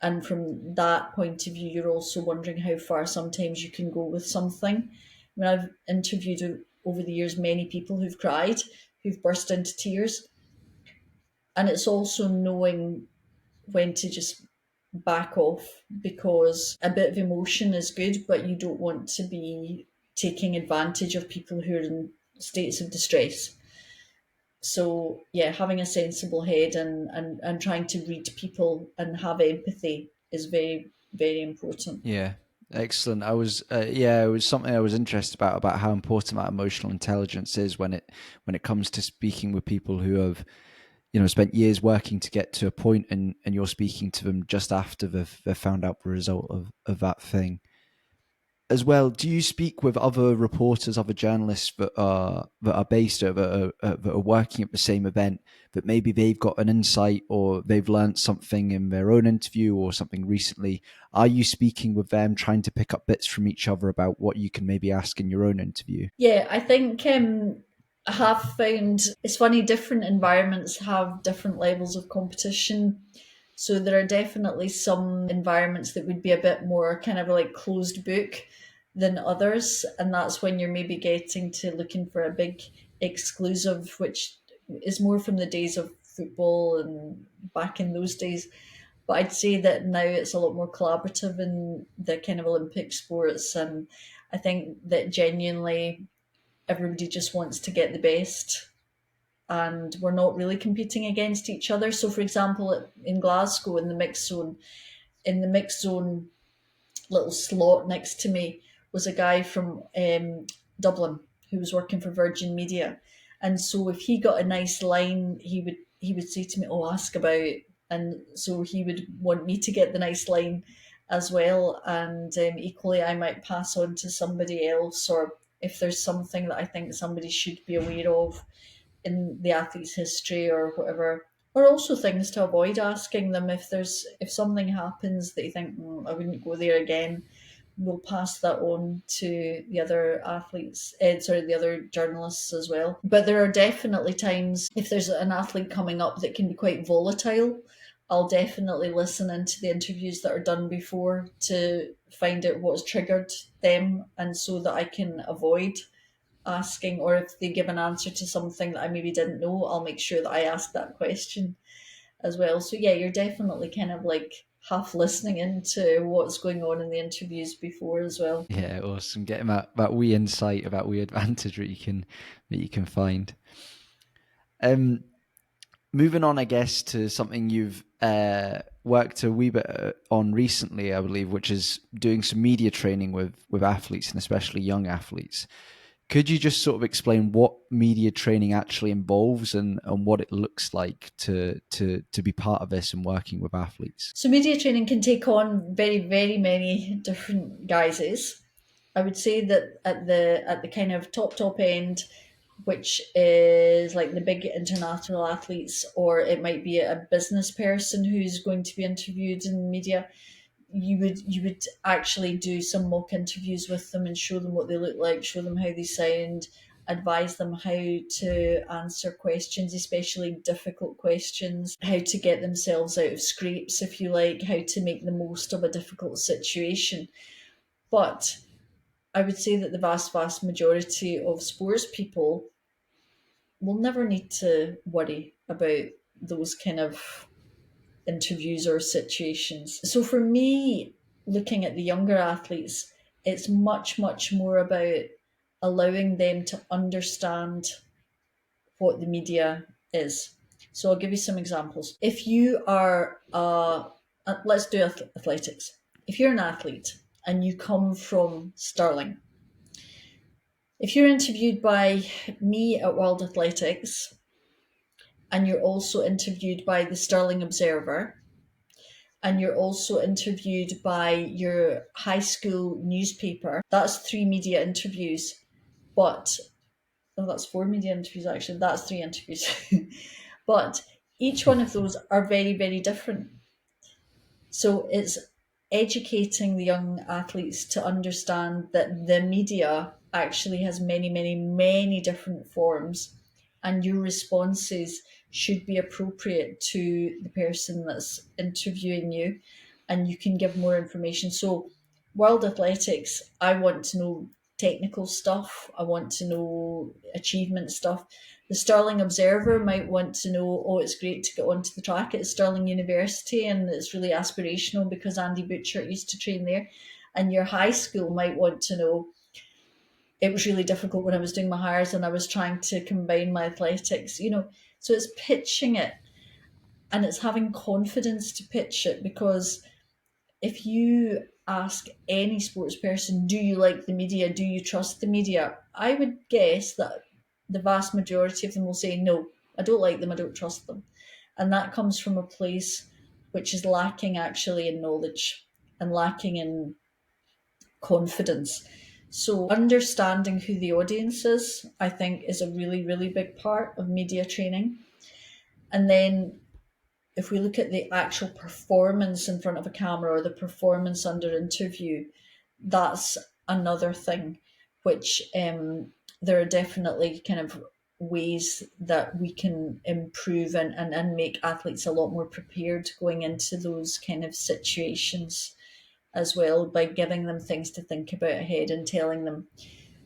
And from that point of view, you're also wondering how far sometimes you can go with something. I mean, I've interviewed over the years many people who've cried, who've burst into tears. And it's also knowing when to just back off, because a bit of emotion is good, but you don't want to be taking advantage of people who are in states of distress. So yeah, having a sensible head, and trying to read people and have empathy is very, very important. Yeah. Excellent. It was something I was interested about how important that emotional intelligence is when it comes to speaking with people who have, spent years working to get to a point, and you're speaking to them just after they've found out the result of that thing. As well, do you speak with other reporters, other journalists that are based or that are working at the same event, that maybe they've got an insight or they've learned something in their own interview or something recently? Are you speaking with them, trying to pick up bits from each other about what you can maybe ask in your own interview? Yeah, I think I have found it's funny, different environments have different levels of competition. So there are definitely some environments that would be a bit more kind of like closed book than others. And that's when you're maybe getting to looking for a big exclusive, which is more from the days of football and back in those days. But I'd say that now it's a lot more collaborative in the kind of Olympic sports. And I think that genuinely everybody just wants to get the best, and we're not really competing against each other. So, for example, in Glasgow, in the mixed zone little slot next to me was a guy from Dublin who was working for Virgin Media, and so if he got a nice line, he would say to me, "Oh, ask about," and so he would want me to get the nice line as well, and equally, I might pass on to somebody else, or if there's something that I think somebody should be aware of in the athlete's history or whatever, or also things to avoid asking them. If something happens that you think, I wouldn't go there again, we'll pass that on to the other athletes, the other journalists as well. But there are definitely times, if there's an athlete coming up that can be quite volatile, I'll definitely listen into the interviews that are done before to find out what's triggered them, and so that I can avoid asking, or if they give an answer to something that I maybe didn't know, I'll make sure that I ask that question as well. So yeah, you're definitely kind of like half listening into what's going on in the interviews before as well. Yeah, awesome. Getting that wee insight, about wee advantage that you can find. Um, Moving on, I guess, to something you've worked a wee bit on recently, I believe, which is doing some media training with athletes, and especially young athletes. Could you just sort of explain what media training actually involves, and what it looks like to be part of this and working with athletes? So media training can take on very, very many different guises. I would say that at the kind of top end, which is like the big international athletes, or it might be a business person who's going to be interviewed in media, you would actually do some mock interviews with them and show them what they look like, show them how they sound, advise them how to answer questions, especially difficult questions, how to get themselves out of scrapes, if you like, how to make the most of a difficult situation. But I would say that the vast majority of sports people will never need to worry about those kind of interviews or situations. So for me, looking at the younger athletes, it's much more about allowing them to understand what the media is. So I'll give you some examples. If you are, let's do athletics. If you're an athlete and you come from Stirling, if you're interviewed by me at World Athletics and you're also interviewed by the Stirling Observer, and you're also interviewed by your high school newspaper, that's 3 media interviews. But, oh, that's 4 media interviews actually, that's 3 interviews. But each one of those are very, very different. So it's educating the young athletes to understand that the media actually has many different forms, and your responses should be appropriate to the person that's interviewing you, and you can give more information. So, World Athletics, I want to know technical stuff, I want to know achievement stuff. The Stirling Observer might want to know, oh, it's great to get onto the track at Stirling University and it's really aspirational because Andy Butchert used to train there. And your high school might want to know, it was really difficult when I was doing my hires and I was trying to combine my athletics, So it's pitching it, and it's having confidence to pitch it, because if you ask any sports person, do you like the media? Do you trust the media? I would guess that the vast majority of them will say, no, I don't like them, I don't trust them. And that comes from a place which is lacking actually in knowledge and lacking in confidence. So, understanding who the audience is, I think, is a really, really big part of media training. And then if we look at the actual performance in front of a camera or the performance under interview, that's another thing which there are definitely kind of ways that we can improve and make athletes a lot more prepared going into those kind of situations as well, by giving them things to think about ahead and telling them,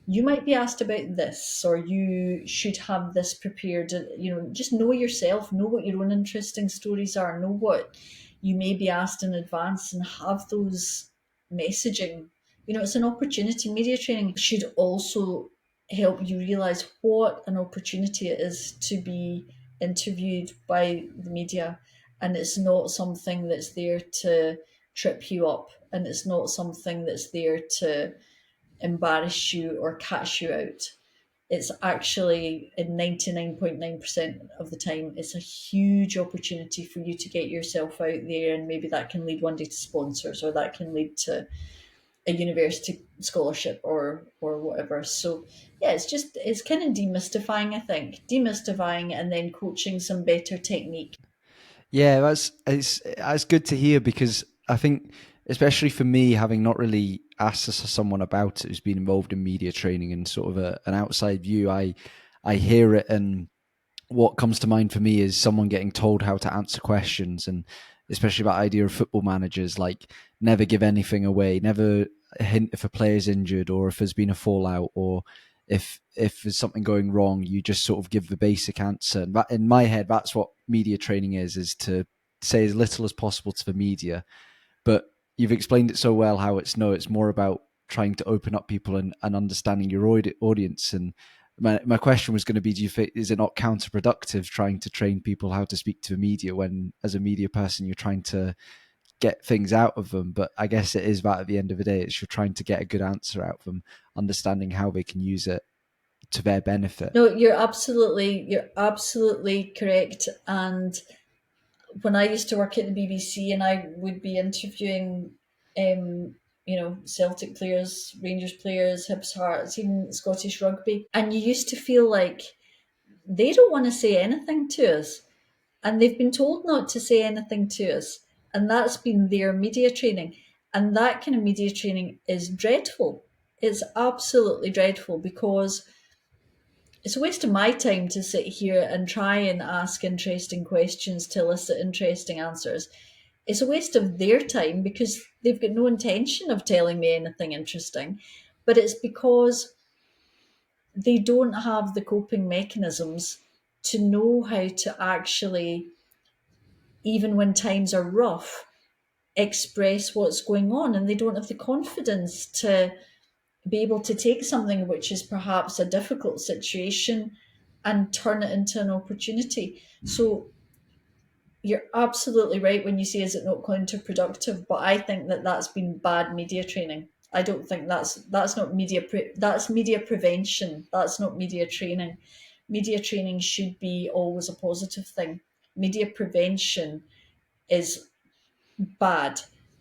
you might be asked about this, or you should have this prepared. Just know yourself, know what your own interesting stories are, know what you may be asked in advance, and have those messaging. It's an opportunity. Media training should also help you realize what an opportunity it is to be interviewed by the media, and it's not something that's there to trip you up, and it's not something that's there to embarrass you or catch you out. It's actually, in 99.9% of the time, it's a huge opportunity for you to get yourself out there, and maybe that can lead one day to sponsors, or that can lead to a university scholarship, or whatever. So yeah, it's kind of demystifying, I think. Demystifying, and then coaching some better technique. Yeah, that's good to hear, because I think, especially for me, having not really asked someone about it who's been involved in media training and sort of an outside view, I hear it, and what comes to mind for me is someone getting told how to answer questions, and especially that idea of football managers, like, never give anything away, never hint if a player's injured or if there's been a fallout, or if there's something going wrong, you just sort of give the basic answer. And that, in my head, that's what media training is to say as little as possible to the media. But you've explained it so well how it's more about trying to open up people and understanding your audience. And my question was going to be, do you think, is it not counterproductive trying to train people how to speak to the media, when as a media person you're trying to get things out of them? But I guess it is that at the end of the day, it's you're trying to get a good answer out of them, understanding how they can use it to their benefit. No, you're absolutely correct. And when I used to work at the BBC, and I would be interviewing, Celtic players, Rangers players, Hibs, Hearts, even Scottish rugby, and you used to feel like they don't want to say anything to us, and they've been told not to say anything to us, and that's been their media training, and that kind of media training is dreadful. It's absolutely dreadful, because it's a waste of my time to sit here and try and ask interesting questions to elicit interesting answers. It's a waste of their time, because they've got no intention of telling me anything interesting. But it's because they don't have the coping mechanisms to know how to actually, even when times are rough, express what's going on. And they don't have the confidence to be able to take something which is perhaps a difficult situation and turn it into an opportunity. So you're absolutely right when you say, is it not counterproductive? But I think that that's been bad media training. I don't think that's not that's media prevention. That's not media training. Media training should be always a positive thing. Media prevention is bad,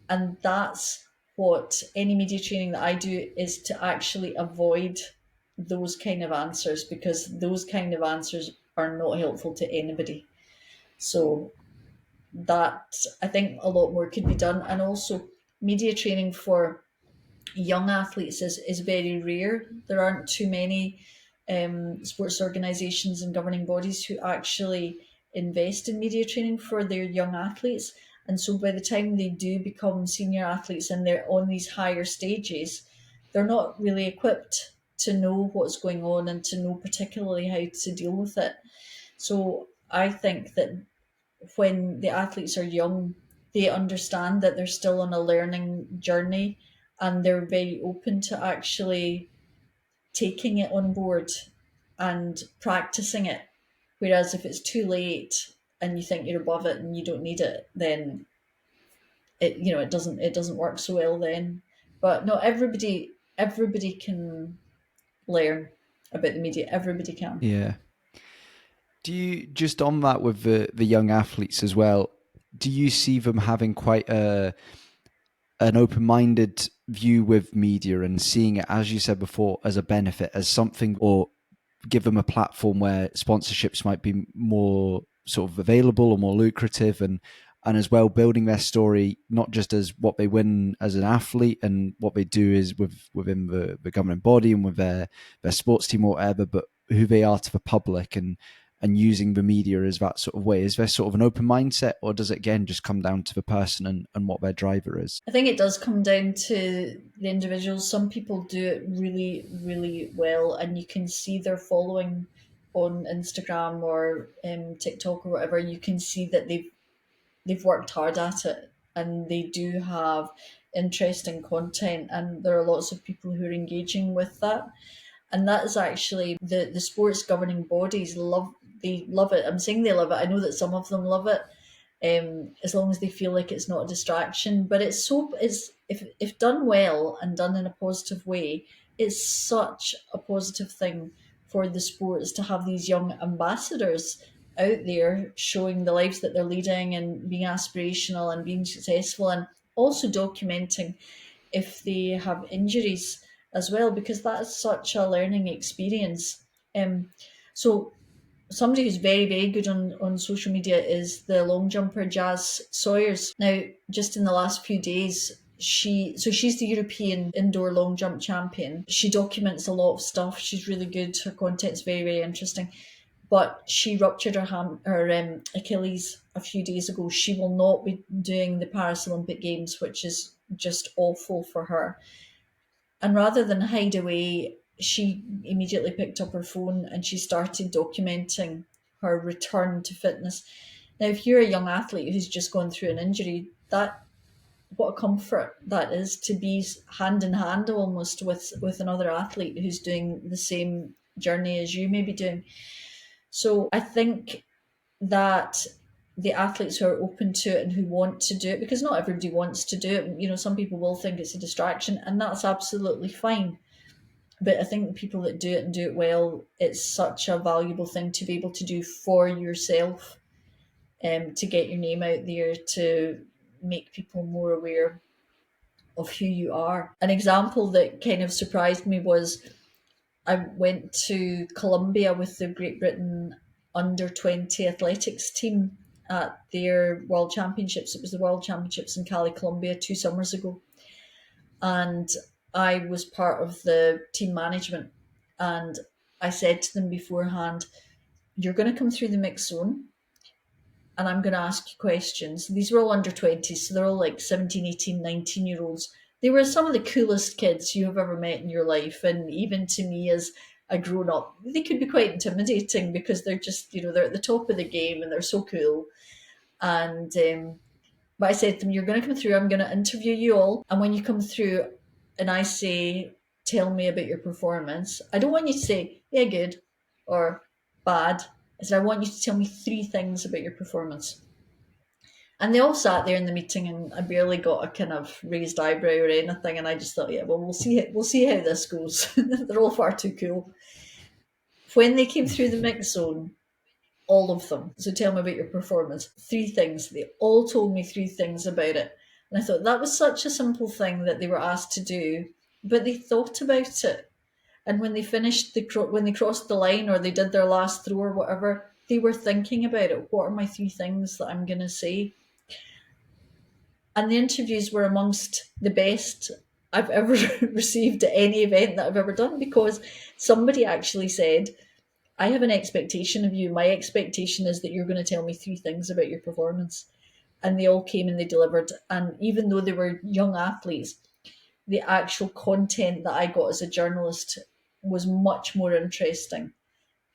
and that's what any media training that I do is, to actually avoid those kind of answers, because those kind of answers are not helpful to anybody. So that, I think a lot more could be done. And also, media training for young athletes is very rare. There aren't too many sports organisations and governing bodies who actually invest in media training for their young athletes. And so by the time they do become senior athletes and they're on these higher stages, they're not really equipped to know what's going on and to know particularly how to deal with it. So I think that when the athletes are young, they understand that they're still on a learning journey, and they're very open to actually taking it on board and practicing it. Whereas if it's too late and you think you're above it and you don't need it, then it doesn't work so well then. But no, everybody can learn about the media. Everybody can. Yeah. Do you, just on that with the young athletes as well, do you see them having quite an open-minded view with media and seeing it, as you said before, as a benefit, as something, or give them a platform where sponsorships might be more sort of available or more lucrative, and as well building their story not just as what they win as an athlete and what they do is within the governing body and with their sports team or whatever, but who they are to the public, and using the media as that sort of way? Is there sort of an open mindset, or does it again just come down to the person and what their driver is? I think it does come down to the individuals. Some people do it really, really well, and you can see their following on Instagram or TikTok or whatever. You can see that they've worked hard at it, and they do have interesting content, and there are lots of people who are engaging with that. And that is actually the sports governing bodies love it. I'm saying they love it. I know that some of them love it, as long as they feel like it's not a distraction. But it's if done well and done in a positive way, it's such a positive thing for the sports to have these young ambassadors out there showing the lives that they're leading and being aspirational and being successful, and also documenting if they have injuries as well, because that is such a learning experience. So somebody who's very, very good on social media is the long jumper Jazz Sawyers. Now, just in the last few days, she's the European indoor long jump champion. She documents a lot of stuff. She's really good. Her content's very, very interesting. But she ruptured her Achilles a few days ago. She will not be doing the Paris Olympic Games, which is just awful for her. And rather than hide away, she immediately picked up her phone and she started documenting her return to fitness. Now, if you're a young athlete who's just gone through an injury, that what a comfort that is to be hand in hand almost with another athlete who's doing the same journey as you may be doing. So I think that the athletes who are open to it and who want to do it, because not everybody wants to do it, some people will think it's a distraction, and that's absolutely fine. But I think the people that do it and do it well, it's such a valuable thing to be able to do for yourself, to get your name out there, to make people more aware of who you are. An example that kind of surprised me was I went to Colombia with the Great Britain under 20 athletics team at their World Championships. It was the World Championships in Cali, Colombia 2 summers ago. And I was part of the team management. And I said to them beforehand, you're going to come through the mix zone and I'm going to ask you questions. These were all under 20, so they're all like 17, 18, 19-year-olds. They were some of the coolest kids you have ever met in your life. And even to me as a grown up, they could be quite intimidating because they're just, they're at the top of the game and they're so cool. And, but I said to them, you're going to come through, I'm going to interview you all. And when you come through and I say, tell me about your performance, I don't want you to say, yeah, good or bad. I said, I want you to tell me 3 things about your performance. And they all sat there in the meeting, and I barely got a kind of raised eyebrow or anything. And I just thought, yeah, well, we'll see how this goes. They're all far too cool. When they came through the mix zone, all of them. So tell me about your performance. 3 things. They all told me 3 things about it. And I thought that was such a simple thing that they were asked to do, but they thought about it. And when they finished when they crossed the line or they did their last throw or whatever, they were thinking about it. What are my 3 things that I'm going to say? And the interviews were amongst the best I've ever received at any event that I've ever done, because somebody actually said, I have an expectation of you. My expectation is that you're going to tell me 3 things about your performance. And they all came and they delivered. And even though they were young athletes, the actual content that I got as a journalist was much more interesting.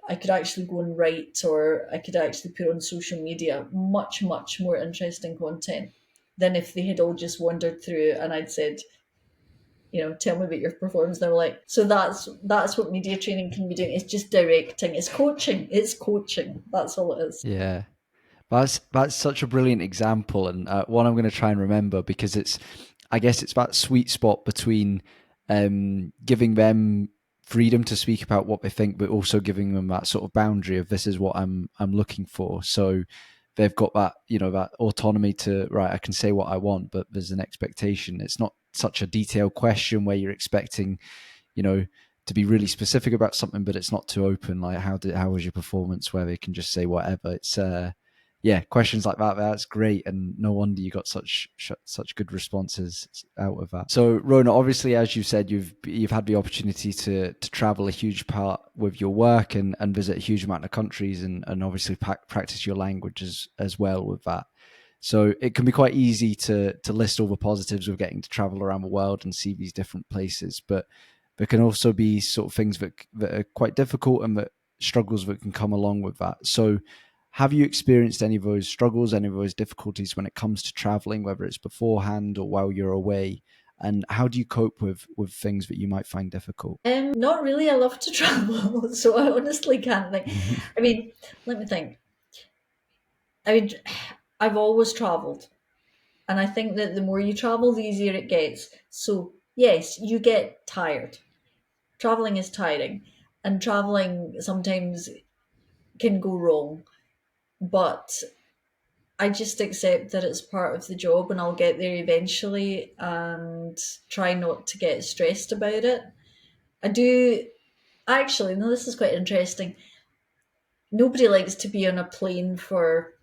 I could actually go and write, or I could actually put on social media much, much more interesting content than if they had all just wandered through and I'd said, tell me about your performance. They were like, so that's what media training can be doing. It's just directing. It's coaching. It's coaching. That's all it is. Yeah. That's such a brilliant example, and one I'm going to try and remember, because I guess it's that sweet spot between giving them freedom to speak about what they think, but also giving them that sort of boundary of, this is what I'm looking for. So they've got that, that autonomy to, right, I can say what I want, but there's an expectation. It's not such a detailed question where you're expecting, you know, to be really specific about something, but it's not too open. Like, how was your performance, where they can just say whatever. It's yeah, questions like that. That's great, and no wonder you got such good responses out of that. So, Rhona, obviously, as you said, you've had the opportunity to travel a huge part with your work, and visit a huge amount of countries, and obviously practice your language as well with that. So it can be quite easy to list all the positives of getting to travel around the world and see these different places, but there can also be sort of things that are quite difficult, and that struggles that can come along with that. So have you experienced any of those struggles, any of those difficulties when it comes to traveling, whether it's beforehand or while you're away? And how do you cope with things that you might find difficult? Not really. I love to travel, so I honestly can't think. I mean, let me think. I mean, I've always travelled, and I think that the more you travel, the easier it gets. So yes, you get tired. Traveling is tiring, and traveling sometimes can go wrong. But I just accept that it's part of the job, and I'll get there eventually, and try not to get stressed about it. I do actually. No, this is quite interesting. Nobody likes to be on a plane for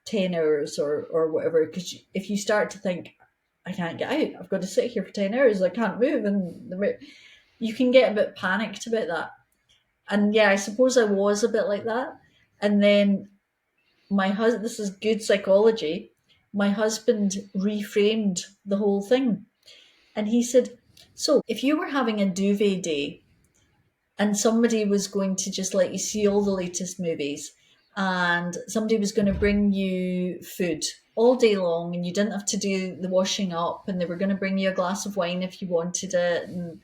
10 hours or whatever, because if you start to think, I can't get out, I've got to sit here for 10 hours, I can't move, and you can get a bit panicked about that. And yeah, I suppose I was a bit like that. And then my husband, this is good psychology, my husband reframed the whole thing. And he said, so if you were having a duvet day and somebody was going to just let you see all the latest movies, and somebody was going to bring you food all day long, and you didn't have to do the washing up, and they were going to bring you a glass of wine if you wanted it, and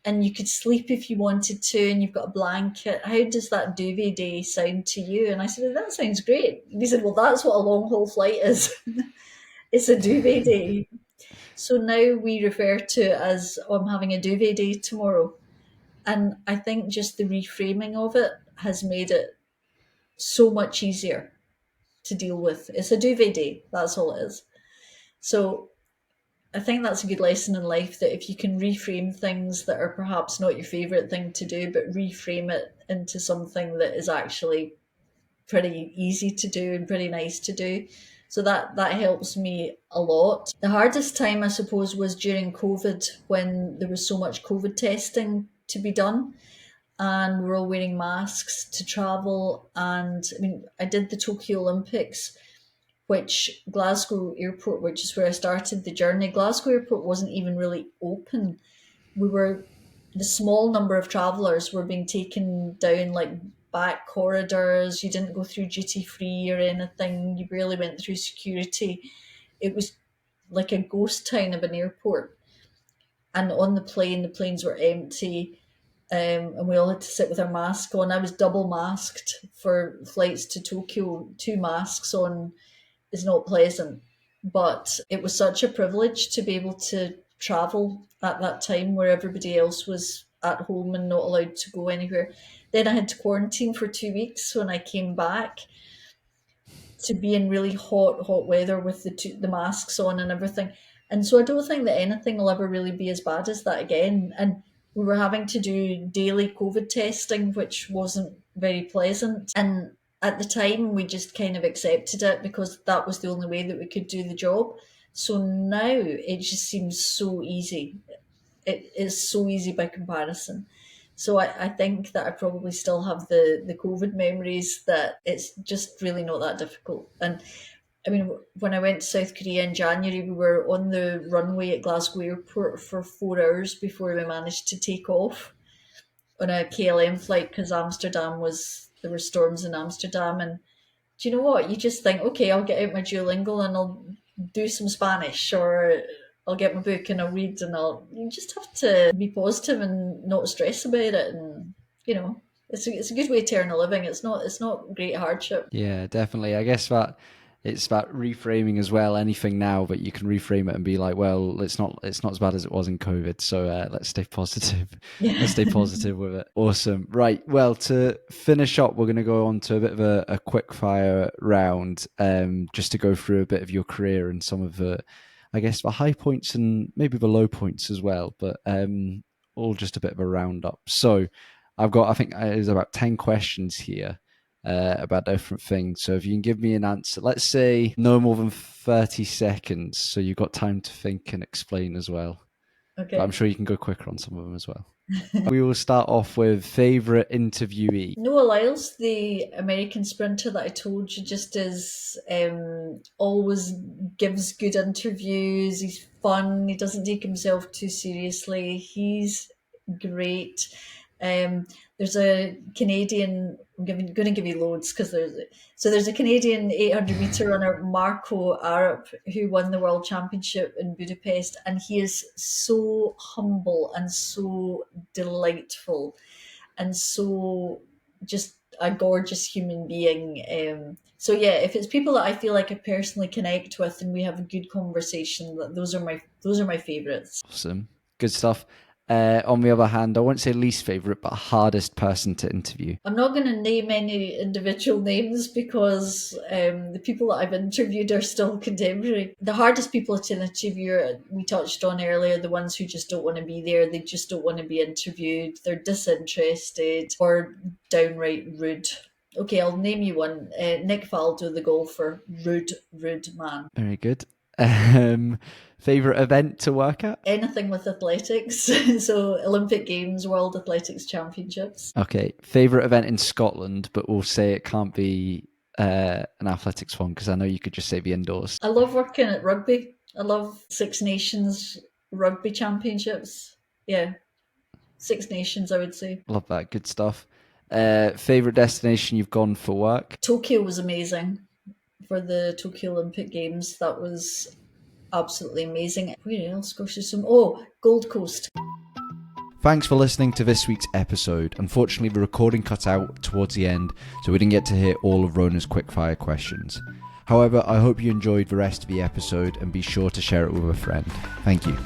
and you could sleep if you wanted to, and you've got a blanket, how does that duvet day sound to you? And I said, that sounds great. And he said, well, that's what a long haul flight is. It's a duvet day. So now we refer to it as, oh, I'm having a duvet day tomorrow. And I think just the reframing of it has made it so much easier to deal with. It's a duvet day, that's all it is. So I think that's a good lesson in life, that if you can reframe things that are perhaps not your favourite thing to do, but reframe it into something that is actually pretty easy to do and pretty nice to do. So that helps me a lot. The hardest time, I suppose, was during COVID, when there was so much COVID testing to be done, and we're all wearing masks to travel. And I mean, I did the Tokyo Olympics, which Glasgow Airport, which is where I started the journey, Glasgow Airport wasn't even really open. We were, the small number of travellers were being taken down like back corridors. You didn't go through duty free or anything. You barely went through security. It was like a ghost town of an airport. And on the plane, the planes were empty. And we all had to sit with our mask on. I was double masked for flights to Tokyo. Two masks on is not pleasant, but it was such a privilege to be able to travel at that time where everybody else was at home and not allowed to go anywhere. Then I had to quarantine for 2 weeks when I came back, to be in really hot weather with the masks on and everything. And so I don't think that anything will ever really be as bad as that again. And we were having to do daily COVID testing, which wasn't very pleasant. And at the time, we just kind of accepted it because that was the only way that we could do the job. So now it just seems so easy. It is so easy by comparison. So I think that I probably still have the COVID memories, that it's just really not that difficult. And I mean, when I went to South Korea in January, we were on the runway at Glasgow Airport for 4 hours before we managed to take off on a KLM flight, because there were storms in Amsterdam. And do you know what? You just think, okay, I'll get out my Duolingo and I'll do some Spanish, or I'll get my book and I'll read, and you just have to be positive and not stress about it, and you know. it's a good way to earn a living. It's not great hardship. Yeah, definitely. I guess that it's about reframing as well. Anything now, but you can reframe it and be like, well, it's not as bad as it was in COVID. So let's stay positive. Let's Yeah. stay positive with it. Awesome. Right. Well, to finish up, we're going to go on to a bit of a quick fire round, just to go through a bit of your career and some of the, I guess, the high points and maybe the low points as well. But all just a bit of a roundup. So I think there's about 10 questions here about different things. So if you can give me an answer, let's say no more than 30 seconds. So you've got time to think and explain as well. But I'm Okay. sure you can go quicker on some of them as well. We will start off with favourite interviewee. Noah Lyles, the American sprinter that I told you, just is always gives good interviews. He's fun. He doesn't take himself too seriously. He's great. Um, there's a Canadian. Going to give you loads because there's a Canadian 800 meter runner, Marco Arup, who won the world championship in Budapest, and he is so humble and so delightful and so just a gorgeous human being. So yeah, if it's people that I feel like I personally connect with and we have a good conversation, those are my favorites. Awesome. Good stuff. On the other hand, I won't say least favourite, but hardest person to interview. I'm not going to name any individual names because the people that I've interviewed are still contemporary. The hardest people to interview, we touched on earlier, the ones who just don't want to be there. They just don't want to be interviewed. They're disinterested or downright rude. Okay, I'll name you one. Nick Faldo, the golfer. Rude, rude man. Very good. Favourite event to work at? Anything with athletics. So Olympic Games, World Athletics Championships. Okay. Favourite event in Scotland, but we'll say it can't be an athletics one because I know you could just say the indoors. I love working at rugby. I love Six Nations Rugby Championships. Yeah, Six Nations, I would say. Love that. Good stuff. Favourite destination you've gone for work? Tokyo was amazing for the Tokyo Olympic Games. That was absolutely amazing. Where else? Gosh, Gold Coast. Thanks for listening to this week's episode. Unfortunately, the recording cut out towards the end, so we didn't get to hear all of Rhona's quickfire questions. However, I hope you enjoyed the rest of the episode and be sure to share it with a friend. Thank you.